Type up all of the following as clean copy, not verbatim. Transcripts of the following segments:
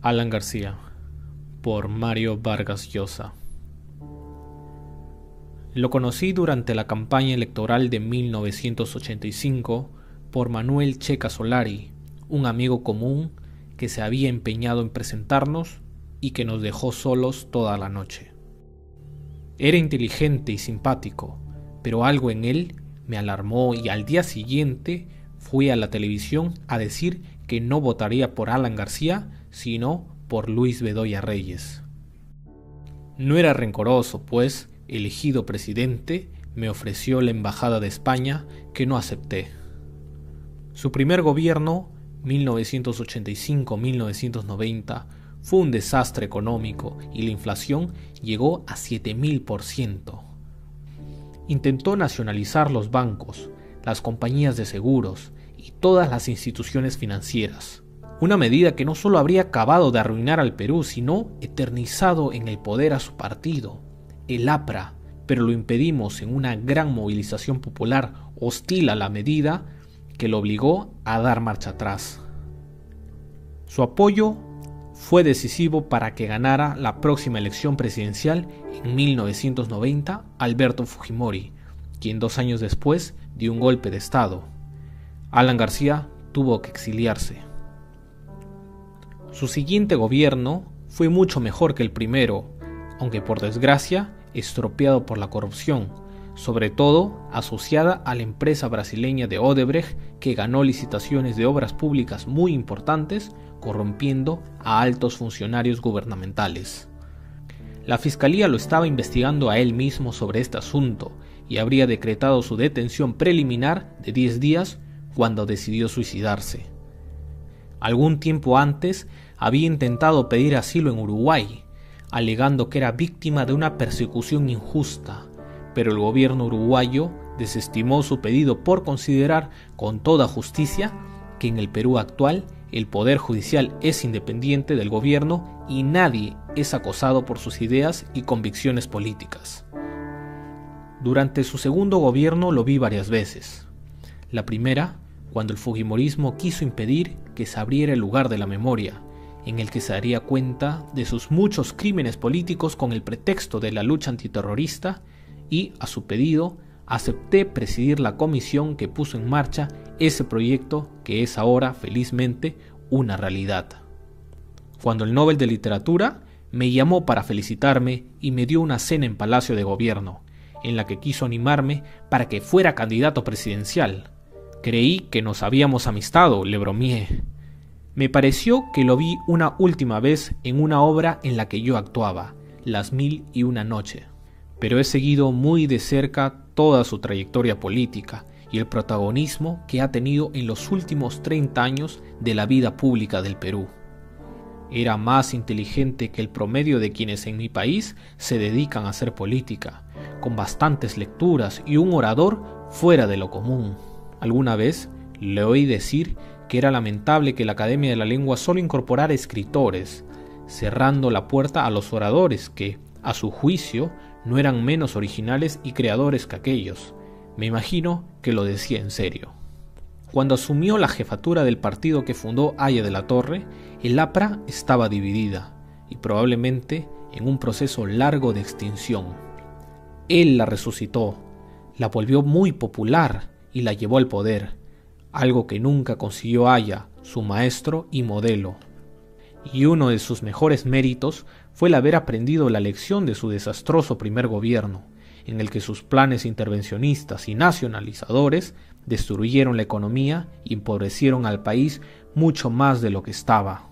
Alan García, por Mario Vargas Llosa. Lo conocí durante la campaña electoral de 1985 por Manuel Checa Solari, un amigo común que se había empeñado en presentarnos y que nos dejó solos toda la noche. Era inteligente y simpático, pero algo en él me alarmó y al día siguiente fui a la televisión a decir que no votaría por Alan García, sino por Luis Bedoya Reyes. No era rencoroso, pues, elegido presidente, me ofreció la embajada de España, que no acepté. Su primer gobierno, 1985-1990, fue un desastre económico y la inflación llegó a 7000%. Intentó nacionalizar los bancos, las compañías de seguros y todas las instituciones financieras. Una medida que no solo habría acabado de arruinar al Perú, sino eternizado en el poder a su partido, el APRA, pero lo impedimos en una gran movilización popular hostil a la medida que lo obligó a dar marcha atrás. Su apoyo fue decisivo para que ganara la próxima elección presidencial en 1990 Alberto Fujimori, quien 2 años después dio un golpe de Estado. Alan García tuvo que exiliarse. Su siguiente gobierno fue mucho mejor que el primero, aunque por desgracia estropeado por la corrupción, sobre todo asociada a la empresa brasileña de Odebrecht, que ganó licitaciones de obras públicas muy importantes, corrompiendo a altos funcionarios gubernamentales. La fiscalía lo estaba investigando a él mismo sobre este asunto y habría decretado su detención preliminar de 10 días cuando decidió suicidarse. Algún tiempo antes había intentado pedir asilo en Uruguay, alegando que era víctima de una persecución injusta, pero el gobierno uruguayo desestimó su pedido por considerar con toda justicia que en el Perú actual el poder judicial es independiente del gobierno y nadie es acosado por sus ideas y convicciones políticas. Durante su segundo gobierno lo vi varias veces. La primera, cuando el fujimorismo quiso impedir que se abriera el lugar de la memoria, en el que se daría cuenta de sus muchos crímenes políticos con el pretexto de la lucha antiterrorista, y, a su pedido, acepté presidir la comisión que puso en marcha ese proyecto que es ahora, felizmente, una realidad. Cuando el Nobel de Literatura me llamó para felicitarme y me dio una cena en Palacio de Gobierno, en la que quiso animarme para que fuera candidato presidencial. Creí que nos habíamos amistado, le bromeé. Me pareció que lo vi una última vez en una obra en la que yo actuaba, Las 1001 Noche. Pero he seguido muy de cerca toda su trayectoria política y el protagonismo que ha tenido en los últimos 30 años de la vida pública del Perú. Era más inteligente que el promedio de quienes en mi país se dedican a hacer política, con bastantes lecturas y un orador fuera de lo común. Alguna vez le oí decir que era lamentable que la Academia de la Lengua solo incorporara escritores, cerrando la puerta a los oradores que, a su juicio, no eran menos originales y creadores que aquellos. Me imagino que lo decía en serio. Cuando asumió la jefatura del partido que fundó Haya de la Torre, el APRA estaba dividida y probablemente en un proceso largo de extinción. Él la resucitó, la volvió muy popular y la llevó al poder, algo que nunca consiguió Haya, su maestro y modelo. Y uno de sus mejores méritos fue el haber aprendido la lección de su desastroso primer gobierno, en el que sus planes intervencionistas y nacionalizadores destruyeron la economía y empobrecieron al país mucho más de lo que estaba.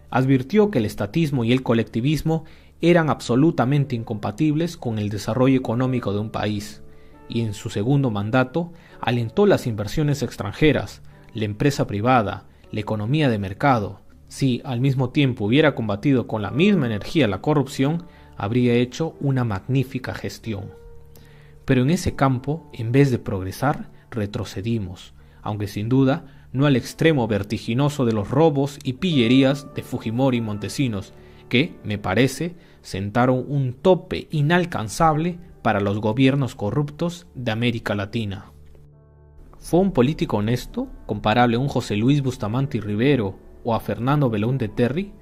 Advirtió que el estatismo y el colectivismo eran absolutamente incompatibles con el desarrollo económico de un país, y en su segundo mandato alentó las inversiones extranjeras, la empresa privada, la economía de mercado. Si al mismo tiempo hubiera combatido con la misma energía la corrupción, habría hecho una magnífica gestión. Pero en ese campo, en vez de progresar, retrocedimos, aunque sin duda no al extremo vertiginoso de los robos y pillerías de Fujimori y Montesinos, que, me parece, sentaron un tope inalcanzable para los gobiernos corruptos de América Latina. ¿Fue un político honesto, comparable a un José Luis Bustamante y Rivero o a Fernando Belaúnde Terry?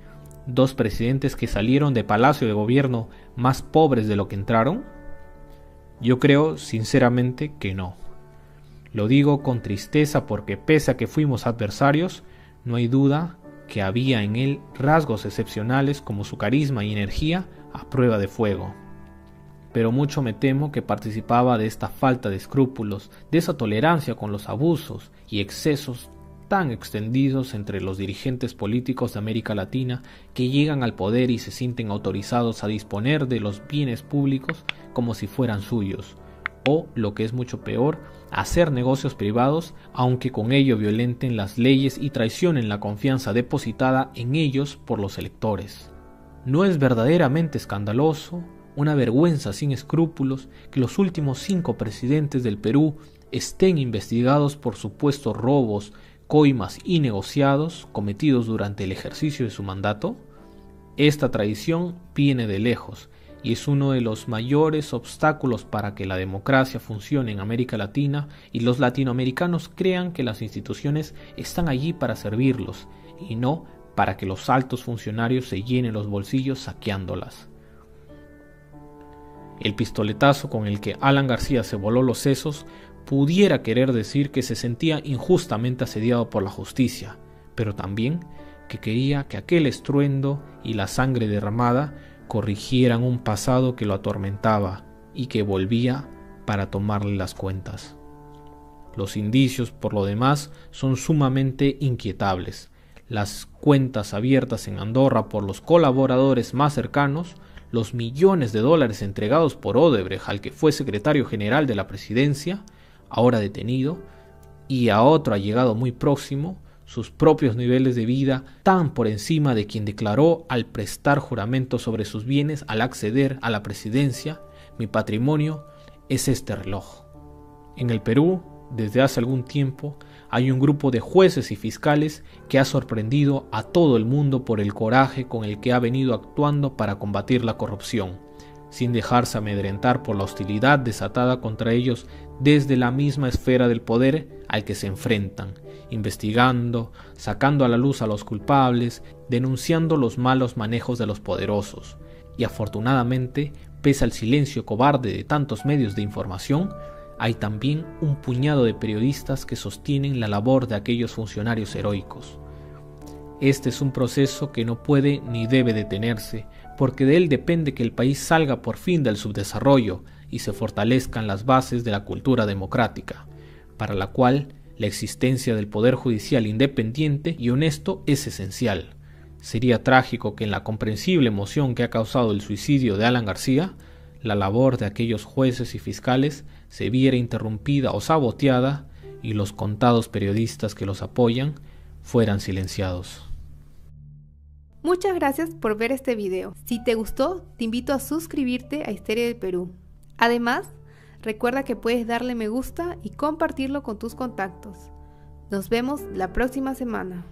2 presidentes que salieron de Palacio de Gobierno más pobres de lo que entraron? Yo creo sinceramente que no. Lo digo con tristeza porque pese a que fuimos adversarios, no hay duda que había en él rasgos excepcionales como su carisma y energía a prueba de fuego. Pero mucho me temo que participaba de esta falta de escrúpulos, de esa tolerancia con los abusos y excesos tan extendidos entre los dirigentes políticos de América Latina que llegan al poder y se sienten autorizados a disponer de los bienes públicos como si fueran suyos, o, lo que es mucho peor, hacer negocios privados, aunque con ello violenten las leyes y traicionen la confianza depositada en ellos por los electores. ¿No es verdaderamente escandaloso, una vergüenza sin escrúpulos, que los últimos 5 presidentes del Perú estén investigados por supuestos robos, coimas y negociados cometidos durante el ejercicio de su mandato? Esta tradición viene de lejos y es uno de los mayores obstáculos para que la democracia funcione en América Latina y los latinoamericanos crean que las instituciones están allí para servirlos y no para que los altos funcionarios se llenen los bolsillos saqueándolas. El pistoletazo con el que Alan García se voló los sesos pudiera querer decir que se sentía injustamente asediado por la justicia, pero también que quería que aquel estruendo y la sangre derramada corrigieran un pasado que lo atormentaba y que volvía para tomarle las cuentas. Los indicios, por lo demás, son sumamente inquietables. Las cuentas abiertas en Andorra por los colaboradores más cercanos, los millones de dólares entregados por Odebrecht al que fue secretario general de la presidencia, ahora detenido, y a otro allegado muy próximo, sus propios niveles de vida tan por encima de quien declaró al prestar juramento sobre sus bienes al acceder a la presidencia: mi patrimonio es este reloj. En el Perú, desde hace algún tiempo, hay un grupo de jueces y fiscales que ha sorprendido a todo el mundo por el coraje con el que ha venido actuando para combatir la corrupción, sin dejarse amedrentar por la hostilidad desatada contra ellos desde la misma esfera del poder al que se enfrentan, investigando, sacando a la luz a los culpables, denunciando los malos manejos de los poderosos. Y afortunadamente, pese al silencio cobarde de tantos medios de información, hay también un puñado de periodistas que sostienen la labor de aquellos funcionarios heroicos. Este es un proceso que no puede ni debe detenerse, porque de él depende que el país salga por fin del subdesarrollo y se fortalezcan las bases de la cultura democrática, para la cual la existencia del Poder Judicial independiente y honesto es esencial. Sería trágico que en la comprensible emoción que ha causado el suicidio de Alan García, la labor de aquellos jueces y fiscales se viera interrumpida o saboteada y los contados periodistas que los apoyan fueran silenciados. Muchas gracias por ver este video. Si te gustó, te invito a suscribirte a Historia del Perú. Además, recuerda que puedes darle me gusta y compartirlo con tus contactos. Nos vemos la próxima semana.